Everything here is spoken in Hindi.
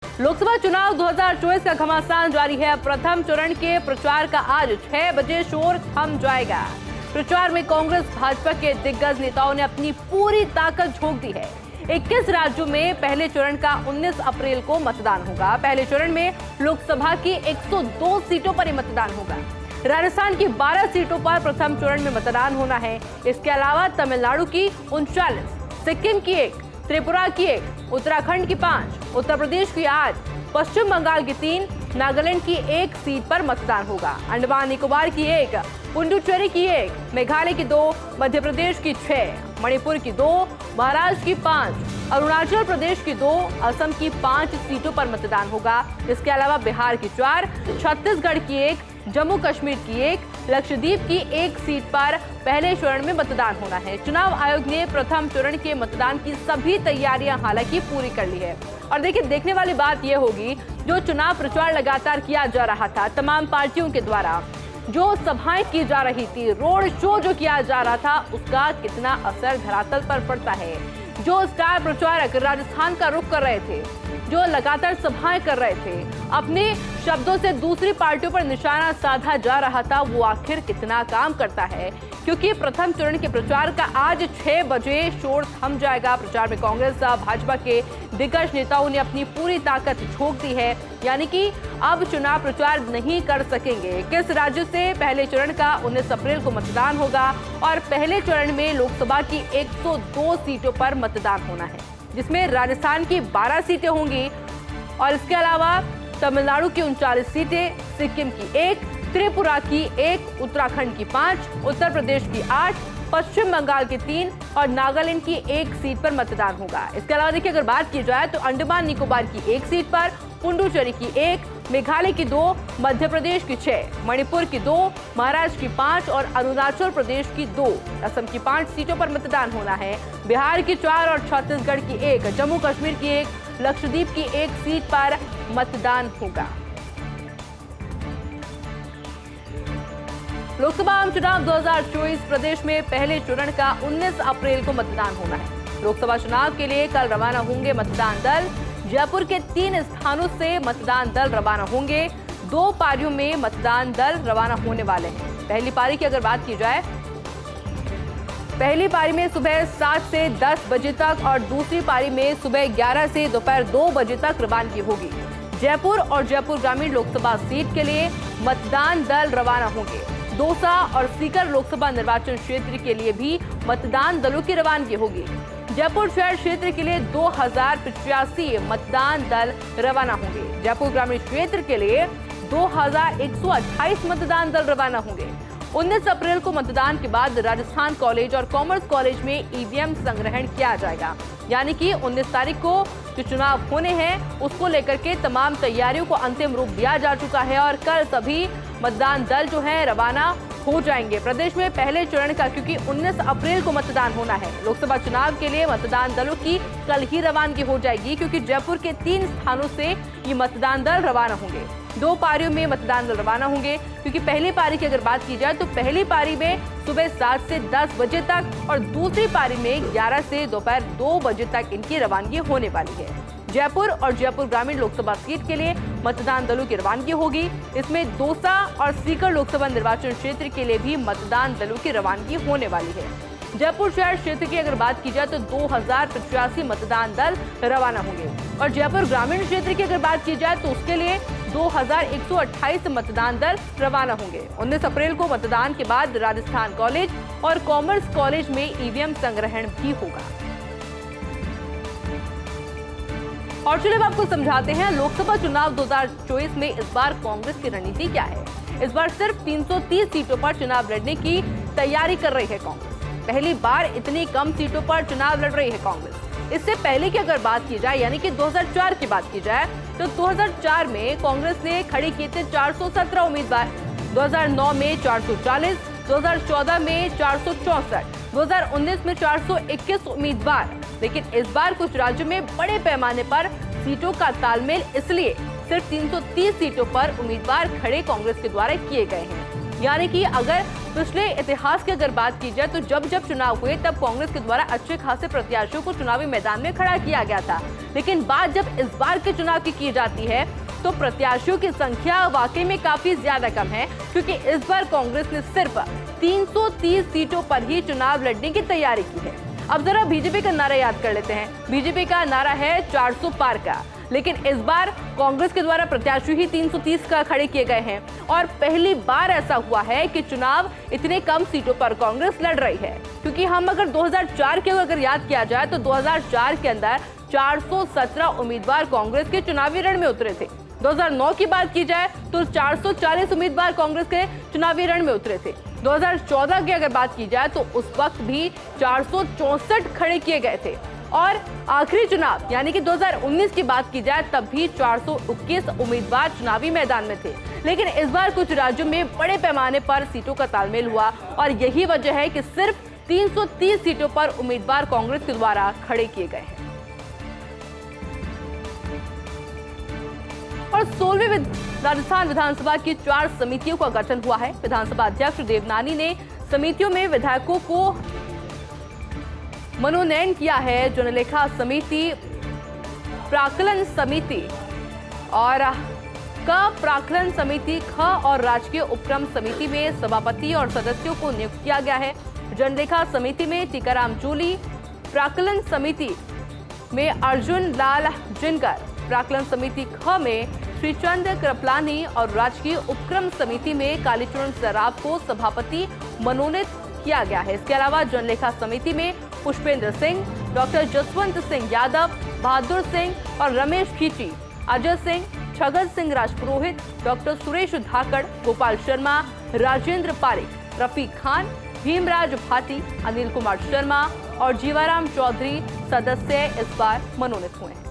लोकसभा चुनाव 2024 का घमासान जारी है। प्रथम चरण के प्रचार का आज 6 बजे शोर थम जाएगा। प्रचार में कांग्रेस भाजपा के दिग्गज नेताओं ने अपनी पूरी ताकत झोंक दी है। 21 राज्यों में पहले चरण का 19 अप्रैल को मतदान होगा। पहले चरण में लोकसभा की 102 सीटों पर मतदान होगा। राजस्थान की 12 सीटों पर प्रथम चरण में मतदान होना है। इसके अलावा तमिलनाडु की 39, सिक्किम की 1, त्रिपुरा की 1, उत्तराखंड की 5, उत्तर प्रदेश की 8, पश्चिम बंगाल की 3, नागालैंड की 1 सीट पर मतदान होगा। अंडमान निकोबार की 1, पुडुचेरी की 1, मेघालय की 2, मध्य प्रदेश की 6, मणिपुर की 2, महाराष्ट्र की 5, अरुणाचल प्रदेश की 2, असम की 5 सीटों पर मतदान होगा। इसके अलावा बिहार की 4, छत्तीसगढ़ की 1, जम्मू कश्मीर की 1, लक्षद्वीप की 1 सीट पर पहले चरण में मतदान होना है। चुनाव आयोग ने प्रथम चरण के मतदान की सभी तैयारियां हालांकि पूरी कर ली है। और देखिए, देखने वाली बात यह होगी, जो चुनाव प्रचार लगातार किया जा रहा था तमाम पार्टियों के द्वारा, जो सभाएं की जा रही थी, रोड शो जो किया जा रहा था, उसका कितना असर धरातल पर पड़ता है। जो स्टार प्रचारक राजस्थान का रुख कर रहे थे, जो लगातार सभाएं कर रहे थे, अपने शब्दों से दूसरी पार्टियों पर निशाना साधा जा रहा था, वो आखिर कितना काम करता है। क्योंकि प्रथम चरण के प्रचार का आज 6 बजे शोर थम जाएगा। प्रचार में कांग्रेस भाजपा के दिग्गज नेताओं ने अपनी पूरी ताकत झोंक दी है, यानी कि अब चुनाव प्रचार नहीं कर सकेंगे। किस राज्य से पहले चरण का 19 अप्रैल को मतदान होगा और पहले चरण में लोकसभा की 102 सीटों पर मतदान होना है, जिसमें राजस्थान की 12 सीटें होंगी और इसके अलावा तमिलनाडु की 39 सीटें, सिक्किम की 1, त्रिपुरा की 1, उत्तराखंड की 5, उत्तर प्रदेश की 8, पश्चिम बंगाल की 3 और नागालैंड की 1 सीट पर मतदान होगा। इसके अलावा देखिए, अगर बात की जाए तो अंडमान निकोबार की 1 सीट पर, पुडुचेरी की 1, मेघालय की 2, मध्य प्रदेश की 6, मणिपुर की 2, महाराष्ट्र की 5 और अरुणाचल प्रदेश की 2, असम की 5 सीटों पर मतदान होना है। बिहार की 4 और छत्तीसगढ़ की 1, जम्मू कश्मीर की 1, लक्षद्वीप की 1 सीट पर मतदान होगा। लोकसभा आम चुनाव 2024 प्रदेश में पहले चरण का 19 अप्रैल को मतदान होना है। लोकसभा चुनाव के लिए कल रवाना होंगे मतदान दल। जयपुर के 3 स्थानों से मतदान दल रवाना होंगे। 2 पारियों में मतदान दल रवाना होने वाले हैं। पहली पारी की अगर बात की जाए, पहली पारी में सुबह 7 से 10 बजे तक और दूसरी पारी में सुबह 11 से दोपहर 2 बजे तक रवानगी होगी। जयपुर और जयपुर ग्रामीण लोकसभा सीट के लिए मतदान दल रवाना होंगे। दौसा और सीकर लोकसभा निर्वाचन क्षेत्र के लिए भी मतदान दलों की रवानगी होगी। जयपुर शहर क्षेत्र के लिए 2085 मतदान दल रवाना होंगे। जयपुर ग्रामीण क्षेत्र के लिए 2128 मतदान दल रवाना होंगे। 19 अप्रैल को मतदान के बाद राजस्थान कॉलेज और कॉमर्स कॉलेज में ईवीएम संग्रहण किया जाएगा, यानी कि 19 तारीख को जो चुनाव होने हैं उसको लेकर के तमाम तैयारियों को अंतिम रूप दिया जा चुका है और कल सभी मतदान दल जो है रवाना हो जाएंगे। प्रदेश में पहले चरण का क्योंकि 19 अप्रैल को मतदान होना है, लोकसभा चुनाव के लिए मतदान दलों की कल ही रवानगी हो जाएगी, क्योंकि जयपुर के 3 स्थानों से ये मतदान दल रवाना होंगे। 2 पारियों में मतदान दल रवाना होंगे, क्योंकि पहली पारी की अगर बात की जाए तो पहली पारी में सुबह 7 से 10 बजे तक और दूसरी पारी में 11 से दोपहर 2 बजे तक इनकी रवानगी होने वाली है। जयपुर और जयपुर ग्रामीण लोकसभा सीट के लिए मतदान दलों की रवानगी होगी। इसमें दौसा और सीकर लोकसभा निर्वाचन क्षेत्र के लिए भी मतदान दलों की रवानगी होने वाली है। जयपुर शहर क्षेत्र की अगर बात की जाए तो 2085 मतदान दल रवाना होंगे और जयपुर ग्रामीण क्षेत्र की अगर बात की जाए तो उसके लिए 2128 मतदान दल रवाना होंगे। 19 अप्रैल को मतदान के बाद राजस्थान कॉलेज और कॉमर्स कॉलेज में ईवीएम संग्रहण भी होगा। और चलिए आपको समझाते हैं लोकसभा चुनाव 2024 में इस बार कांग्रेस की रणनीति क्या है। इस बार सिर्फ 330 सीटों पर चुनाव लड़ने की तैयारी कर रही है कांग्रेस। पहली बार इतनी कम सीटों पर चुनाव लड़ रही है कांग्रेस। इससे पहले की अगर बात की जाए, यानी कि 2004 की बात की जाए, तो 2004 में कांग्रेस ने खड़े किए थे 417 उम्मीदवार, 2009 में 440, 2014 में 464, 2019 में 421 उम्मीदवार। लेकिन इस बार कुछ राज्यों में बड़े पैमाने पर सीटों का तालमेल इसलिए सिर्फ 330 सीटों पर उम्मीदवार खड़े कांग्रेस के द्वारा किए गए हैं। यानी कि अगर पिछले इतिहास की अगर बात की जाए तो जब जब चुनाव हुए तब कांग्रेस के द्वारा अच्छे खासे प्रत्याशियों को चुनावी मैदान में खड़ा किया गया था, लेकिन बात जब इस बार के चुनाव की जाती है तो प्रत्याशियों की संख्या वाकई में काफी ज्यादा कम है, क्योंकि इस बार कांग्रेस ने सिर्फ 330 सीटों पर ही चुनाव लड़ने की तैयारी की है। अब जरा बीजेपी का नारा याद कर लेते हैं। बीजेपी का नारा है 400 पार का, लेकिन इस बार कांग्रेस के द्वारा प्रत्याशी ही 330 का खड़े किए गए हैं और पहली बार ऐसा हुआ है कि चुनाव इतने कम सीटों पर कांग्रेस लड़ रही है। क्योंकि हम अगर 2004 के अगर याद किया जाए तो 2004 के अंदर 417 उम्मीदवार कांग्रेस के चुनावी रण में उतरे थे। 2009 की बात की जाए तो 440 उम्मीदवार कांग्रेस के चुनावी रण में उतरे थे। 2014 की अगर बात की जाए तो उस वक्त भी 464 खड़े किए गए थे और आखिरी चुनाव यानी कि 2019 की बात की जाए तब भी 421 उम्मीदवार चुनावी मैदान में थे। लेकिन इस बार कुछ राज्यों में बड़े पैमाने पर सीटों का तालमेल हुआ और यही वजह है कि सिर्फ 330 सीटों पर उम्मीदवार कांग्रेस के द्वारा खड़े किए गए हैं। और 16वीं राजस्थान विधानसभा की 4 समितियों का गठन हुआ है। विधानसभा अध्यक्ष देवनानी ने समितियों में विधायकों को मनोनयन किया है। जनलेखा समिति, प्राक्कलन समिति और प्राक्कलन समिति ख और राजकीय उपक्रम समिति में सभापति और सदस्यों को नियुक्त किया गया है। जनलेखा समिति में टीकाराम जूली, प्राक्कलन समिति में अर्जुन लाल जिनकर, प्राक्कलन समिति ख में श्रीचंद कृपलानी और राजकीय उपक्रम समिति में कालीचरण सराफ को सभापति मनोनीत किया गया है। इसके अलावा जनलेखा समिति में पुष्पेंद्र सिंह, डॉक्टर जसवंत सिंह यादव, बहादुर सिंह और रमेश खींची, अजय सिंह, छगन सिंह राजपुरोहित, डॉक्टर सुरेश धाकड़, गोपाल शर्मा, राजेंद्र पारिक, रफीक खान, भीमराज भाटी, अनिल कुमार शर्मा और जीवाराम चौधरी सदस्य इस बार मनोनीत हुए हैं।